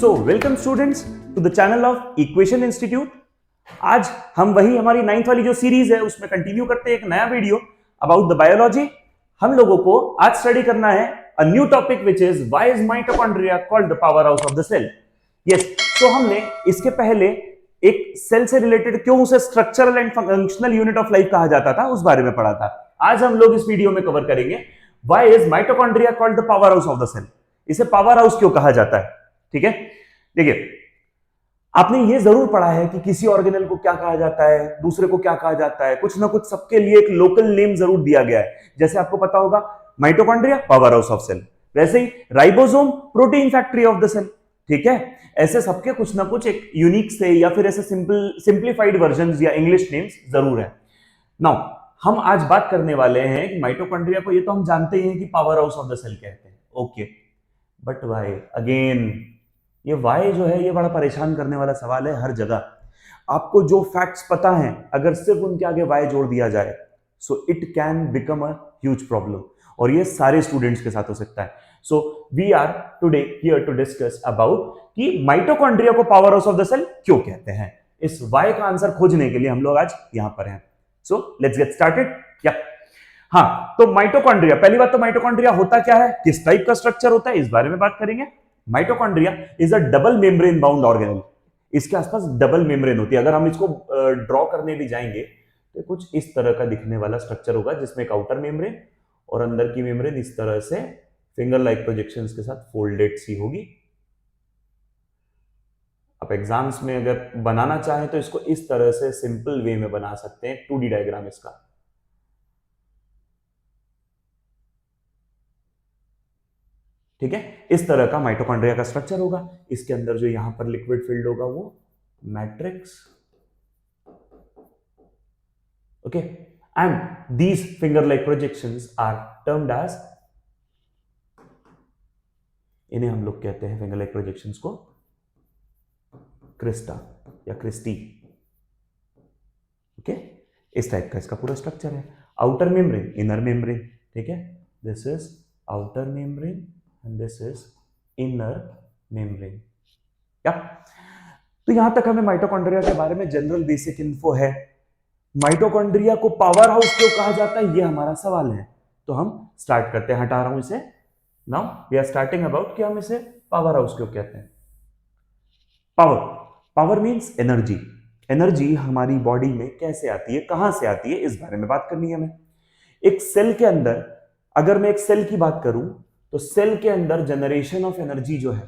Welcome students to the channel of equation institute. आज हम वही हमारी 9th वाली जो सीरीज है उसमें कंटिन्यू करते हैं एक नया वीडियो अबाउट द बायोलॉजी। हम लोगों को आज स्टडी करना है a new topic which is why is mitochondria called the power house of the cell. Yes, तो हमने इसके पहले एक सेल से रिलेटेड क्यों उसे structural and functional unit of life कहा जाता था उस बारे में पढ़ा था। आज हम लोग इस वीडियो में कवर करेंगे why is mitochondria called the power house of the cell. इसे पावर हाउस क्यों कहा जाता है। ठीक है, देखिए आपने ये जरूर पढ़ा है कि किसी ऑर्गेनेल को क्या कहा जाता है, दूसरे को क्या कहा जाता है, कुछ ना कुछ सबके लिए एक लोकल नेम जरूर दिया गया है। जैसे आपको पता होगा mitochondria power house of cell, वैसे ही ribosome protein factory of the cell. ठीक है, ऐसे सबके कुछ ना कुछ एक यूनिक से या फिर ऐसे सिंप्लीफाइड वर्जन या इंग्लिश नेम्स जरूर है। नाउ हम आज बात करने वाले हैं कि माइटोकॉन्ड्रिया को, ये तो हम जानते ही हैं कि power house of the cell कहते हैं। ओके, बट व्हाई अगेन, ये वाई जो है ये बड़ा परेशान करने वाला सवाल है। हर जगह आपको जो फैक्ट्स पता हैं अगर सिर्फ उनके आगे वाई जोड़ दिया जाए so it can become a huge problem, और ये सारे स्टूडेंट्स के साथ हो सकता है। So we are today here to discuss about कि माइटोकॉन्ड्रिया को power house of the cell क्यों कहते हैं। इस वाई का आंसर खोजने के लिए हम लोग आज यहां पर हैं। So let's get started. या हाँ, तो माइटोकॉन्ड्रिया, पहली बात तो माइटोकॉन्ड्रिया होता क्या है, किस टाइप का स्ट्रक्चर होता है, इस बारे में बात करेंगे। Mitochondria is a double membrane bound organelle. इसके आसपास डबल मेम्ब्रेन होती है। अगर हम इसको ड्रॉ करने भी जाएंगे तो कुछ इस तरह का दिखने वाला स्ट्रक्चर होगा जिसमें एक आउटर मेम्ब्रेन और अंदर की मेम्ब्रेन इस तरह से फिंगर लाइक प्रोजेक्शंस के साथ फोल्डेड सी होगी। आप एग्जाम्स में अगर बनाना चाहें तो इसको इस तरह से सिंपल वे में बना सकते हैं, 2D डायग्राम इसका। ठीक है, इस तरह का माइटोकॉन्ड्रिया का स्ट्रक्चर होगा। इसके अंदर जो यहां पर लिक्विड फिल्ड होगा वो matrix. Okay, and these finger like projections are termed as, इन्हें हम लोग कहते हैं फिंगर लाइक प्रोजेक्शंस को क्रिस्टा या क्रिस्टी। ओके, इस टाइप का इसका पूरा स्ट्रक्चर है। Outer membrane, inner membrane. ठीक है, this is outer membrane and this is inner membrane। क्या, तो यहां तक हमें माइटोकॉन्ड्रिया के बारे में जनरल बेसिक इन्फो है। माइटोकॉन्ड्रिया को पावर हाउस क्यों कहा जाता है, ये हमारा सवाल है। तो हम स्टार्ट करते हैं, हटा रहा हूं इसे। Now we are starting about कि हम इसे पावर हाउस क्यों कहते हैं। Power, power means energy. Energy हमारी बॉडी में कैसे आती है, कहां से आती है, इस बारे में बात करनी है हमें। एक सेल के अंदर, अगर मैं एक सेल की बात करूं तो सेल के अंदर जनरेशन ऑफ एनर्जी जो है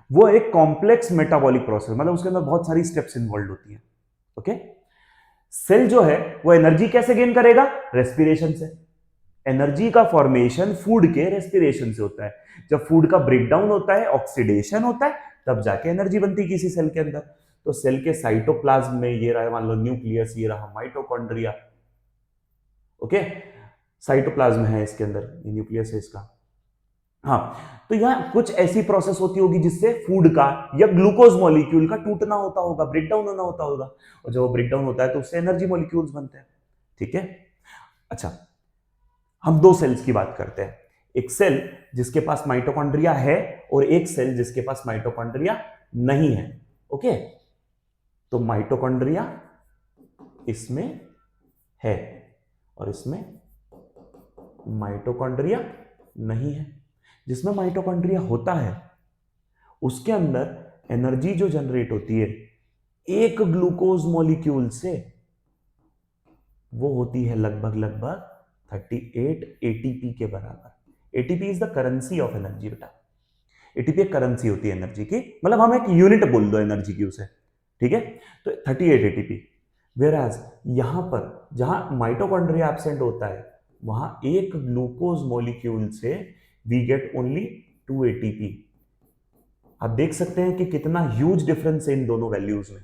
वो एक कॉम्प्लेक्स मेटाबॉलिक प्रोसेस, मतलब उसके अंदर बहुत सारी स्टेप्स इन्वॉल्व होती हैं। ओके, सेल जो है वो एनर्जी कैसे गेन करेगा, रेस्पिरेशन से। एनर्जी का फॉर्मेशन फूड के रेस्पिरेशन से होता है। जब फूड का ब्रेकडाउन होता है, ऑक्सीडेशन होता है, तब जाके एनर्जी बनती है किसी सेल के अंदर। तो सेल के साइटोप्लाज्म में ये रहा, मान लो न्यूक्लियस, ये रहा माइटोकॉन्ड्रिया। ओके, साइटोप्लाज्म है इसके अंदर, ये न्यूक्लियस है इसका। हाँ, तो यहां कुछ ऐसी प्रोसेस होती होगी जिससे फूड का या ग्लूकोज मॉलिक्यूल का टूटना होता होगा, ब्रेकडाउन होना होता होगा, और जब वो ब्रेकडाउन होता है तो उससे एनर्जी मॉलिक्यूल्स बनते हैं। ठीक है, अच्छा, हम दो सेल्स की बात करते हैं। एक सेल जिसके पास माइटोकॉन्ड्रिया है और एक सेल जिसके पास माइटोकॉन्ड्रिया नहीं है। ओके, तो माइटोकॉन्ड्रिया इसमें है और इसमें माइटोकॉन्ड्रिया नहीं है। जिसमें माइटोकॉन्ड्रिया होता है उसके अंदर एनर्जी जो जनरेट होती है एक ग्लूकोज मॉलिक्यूल से, वो होती है लगभग 38 एटीपी के बराबर। ATP is the currency of energy बेटा। एटीपी एक करेंसी होती है एनर्जी की, मतलब हम एक यूनिट बोल दो एनर्जी की उसे। ठीक है, तो 38 एटीपी। वेयरएज यहां पर जहां माइटोकॉन्ड्रिया एब्सेंट होता है वहां एक ग्लूकोज मॉलिक्यूल से वी गेट ओनली 2 एटीपी। आप देख सकते हैं कि कितना ह्यूज डिफरेंस है इन दोनों वैल्यूज में।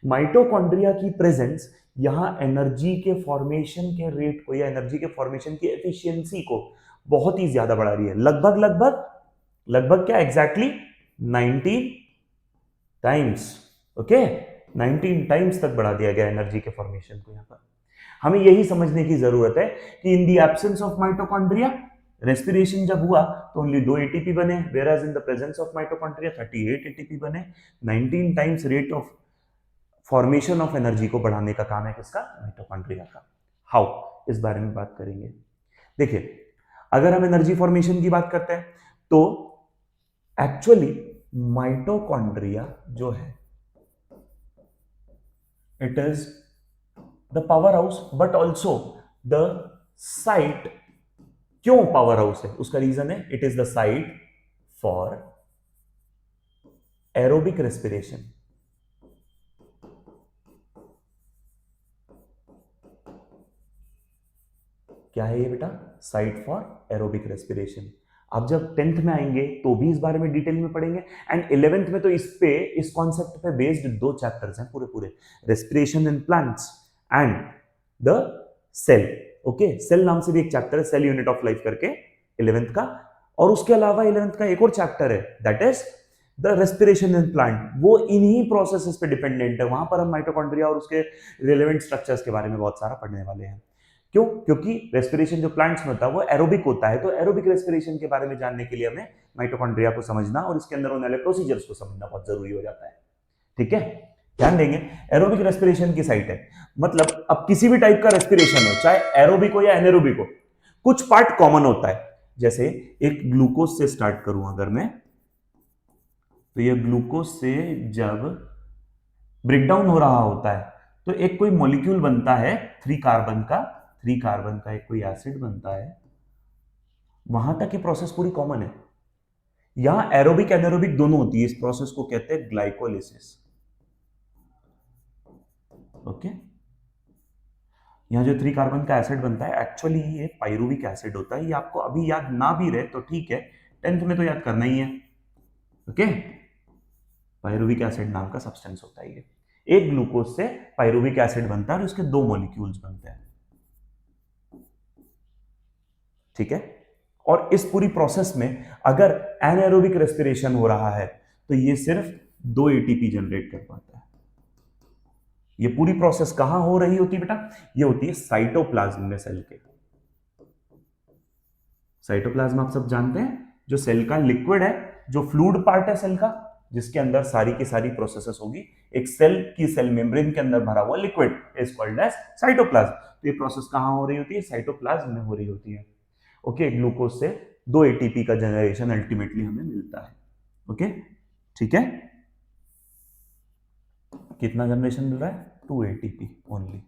माइटोकॉन्ड्रिया की प्रेजेंस यहां एनर्जी के फॉर्मेशन के रेट को या एनर्जी के फॉर्मेशन की एफिशिएंसी को बहुत ही ज्यादा बढ़ा रही है। लगभग क्या, एग्जैक्टली 19 टाइम्स। ओके, 19 टाइम्स तक बढ़ा दिया गया एनर्जी के फॉर्मेशन को। यहां पर हमें यही समझने की जरूरत है कि in the absence of mitochondria respiration जब हुआ तो ओनली 2 एटीपी बने, whereas in the presence of mitochondria 38 ATP बने। 19 times rate of formation of energy को बढ़ाने का काम है किसका? माइटोकॉन्ड्रिया का। हाउ? इस बारे में बात करेंगे। देखिए, अगर हम एनर्जी फॉर्मेशन की बात करते हैं तो एक्चुअली माइटोकॉन्ड्रिया जो है it is the power house but also the site. क्यों पावर हाउस है? उसका रीजन है it is the site for aerobic respiration. क्या है ये बेटा? Site for aerobic respiration. आप जब 10th में आएंगे तो भी इस बारे में डिटेल में पढ़ेंगे, एंड 11th में तो इस कॉन्सेप्ट पे बेस्ड 2 चैप्टर्स हैं पूरे पूरे, respiration in plants and the cell. Okay, cell नाम से भी एक चैप्टर है, सेल यूनिट ऑफ लाइफ करके 11th का। और उसके अलावा 11th का एक और चैप्टर है that is the respiration in plant. वो इन्हीं प्रोसेसेस पे डिपेंडेंट है। वहां पर हम माइटोकॉन्ड्रिया और उसके रिलेवेंट स्ट्रक्चर्स के बारे में बहुत सारा पढ़ने वाले हैं। क्यों? क्योंकि रेस्पिरेशन जो प्लांट्स में होता है वो एरोबिक होता है, तो एरोबिक रेस्पिरेशन के बारे में जानने के लिए हमें माइटोकॉन्ड्रिया को समझना और इसके अंदर होने वाले प्रोसीजर्स को समझना बहुत जरूरी हो जाता है। ठीक है, ध्यान देंगे। एरोबिक रेस्पिरेशन की साइट है, मतलब अब किसी भी टाइप का रेस्पिरेशन हो, चाहे एरोबिक हो या एनेरोबिक हो, कुछ पार्ट कॉमन होता है। जैसे एक ग्लूकोज से स्टार्ट करूं अगर मैं, तो ये ग्लूकोज से जब ब्रेकडाउन हो रहा होता है तो एक कोई मॉलिक्यूल बनता है 3 कार्बन का एक कोई एसिड बनता है। वहां तक ये प्रोसेस पूरी कॉमन है। यहां एरोबिक एनारोबिक दोनों होती है। इस प्रोसेस को कहते हैं ग्लाइकोलिसिस। ओके, यहां जो 3 कार्बन का एसिड बनता है एक्चुअली ये पाइरुविक एसिड होता है। ये आपको अभी याद ना भी रहे तो ठीक है, 10th में तो याद करना ही है। ओके, पाइरुविक एसिड नाम का सब्सटेंस होता है ये। एक ग्लूकोज से पाइरुविक एसिड बनता है और उसके 2 मॉलिक्यूल्स बनते हैं। ठीक है, और इस पूरी प्रोसेस में अगर एनाएरोबिक रेस्पिरेशन हो रहा है तो ये सिर्फ 2 एटीपी जनरेट कर पाता है। ये पूरी प्रोसेस कहां हो रही होती है बेटा? ये होती है साइटोप्लाज्म में सेल के। साइटोप्लाज्म आप सब जानते हैं, जो सेल का लिक्विड है, जो फ्लूइड पार्ट है सेल का, जिसके अंदर सारी की सारी प्रोसेसेस होगी। एक सेल की सेल मेम्ब्रेन के अंदर भरा हुआ liquid is called as cytoplasm. तो ये प्रोसेस कहां हो रही होती है? साइटोप्लाज्म में हो रही होती है। ओके, ग्लूकोज से 2 एटीपी का जनरेशन अल्टीमेटली हमें मिलता है। ओके, ठीक है, कितना जनरेशन मिल रहा है? 2 एटीपी ओनली।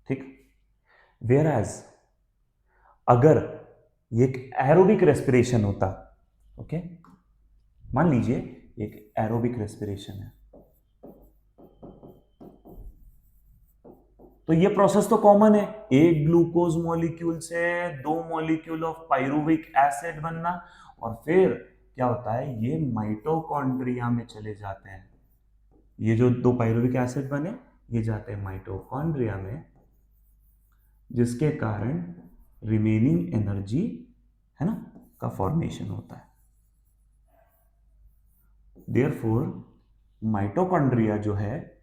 ठीक, वेयर एज अगर ये एक एरोबिक रेस्पिरेशन होता, ओके, मान लीजिए एक एरोबिक रेस्पिरेशन है, तो ये प्रोसेस तो कॉमन है। एक ग्लूकोज मॉलिक्यूल से 2 मॉलिक्यूल ऑफ पाइरुविक एसिड बनना, और फिर क्या होता है, ये माइटोकॉन्ड्रिया में चले जाते हैं। ये जो 2 पाइरुविक एसिड बने ये जाते हैं माइटोकॉन्ड्रिया में, जिसके कारण रिमेनिंग एनर्जी है ना का फॉर्मेशन होता है। देयरफॉर माइटोकॉन्ड्रिया जो है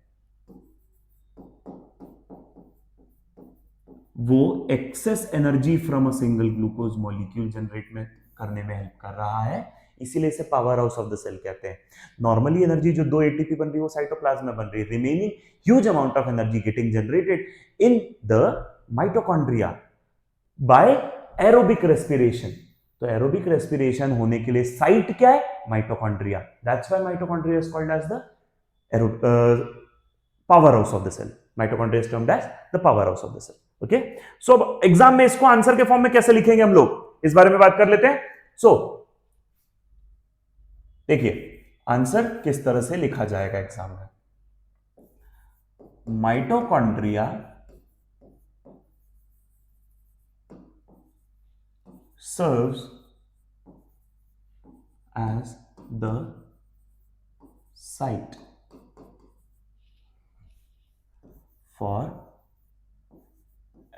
वो excess energy from a single glucose molecule generate में करने में हेल्प कर रहा है, इसीलिए इसे power house of the cell कहते हैं। नॉर्मली एनर्जी जो 2 एटीपी बन रही है वो साइटोप्लाज्म में बन रही है। Remaining huge amount of energy getting generated in the mitochondria by aerobic respiration. तो एरोबिक रेस्पिरेशन होने के लिए साइट क्या है? Mitochondria. That's why mitochondria is called as the power house of the cell. Mitochondria is termed as the power house of the cell. Okay, so अब exam में इसको answer के फॉर्म में कैसे लिखेंगे हम लोग, इस बारे में बात कर लेते हैं। सो देखिए, आंसर किस तरह से लिखा जाएगा एग्जाम में। Mitochondria serves as the site for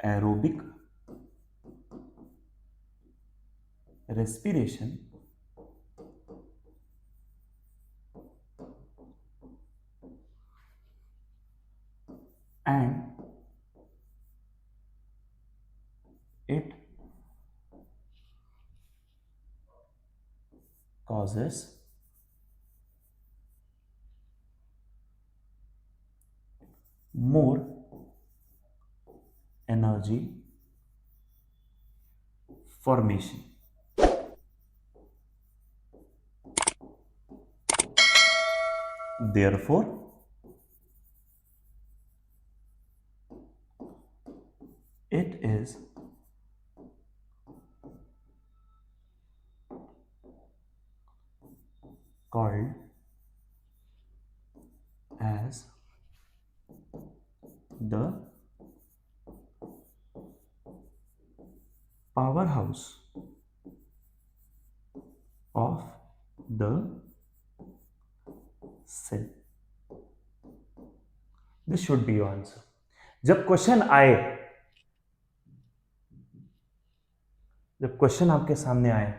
aerobic respiration and causes more energy formation. Therefore, it is called as the powerhouse of the cell. This should be your answer. जब क्वेश्चन आपके सामने आए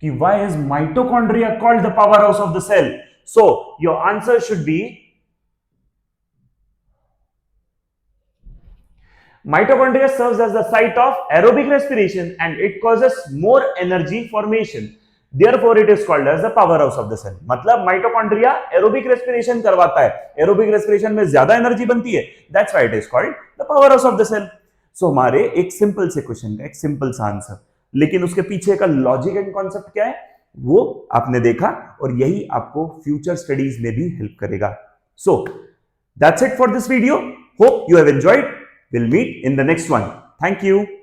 कि why is mitochondria called the powerhouse of the cell, so your answer should be mitochondria serves as the site of aerobic respiration and it causes more energy formation. Therefore, it is called as the powerhouse of the cell. मतलब mitochondria aerobic respiration करवाता है, aerobic respiration में ज्यादा energy बनती है, that's why it is called the powerhouse of the cell. So हमारे एक simple से क्वेश्चन का एक सिंपल सा आंसर, लेकिन उसके पीछे का लॉजिक एंड कॉन्सेप्ट क्या है वो आपने देखा और यही आपको फ्यूचर स्टडीज में भी हेल्प करेगा. So that's it for this video. Hope you have enjoyed. We'll meet in the next one. Thank you.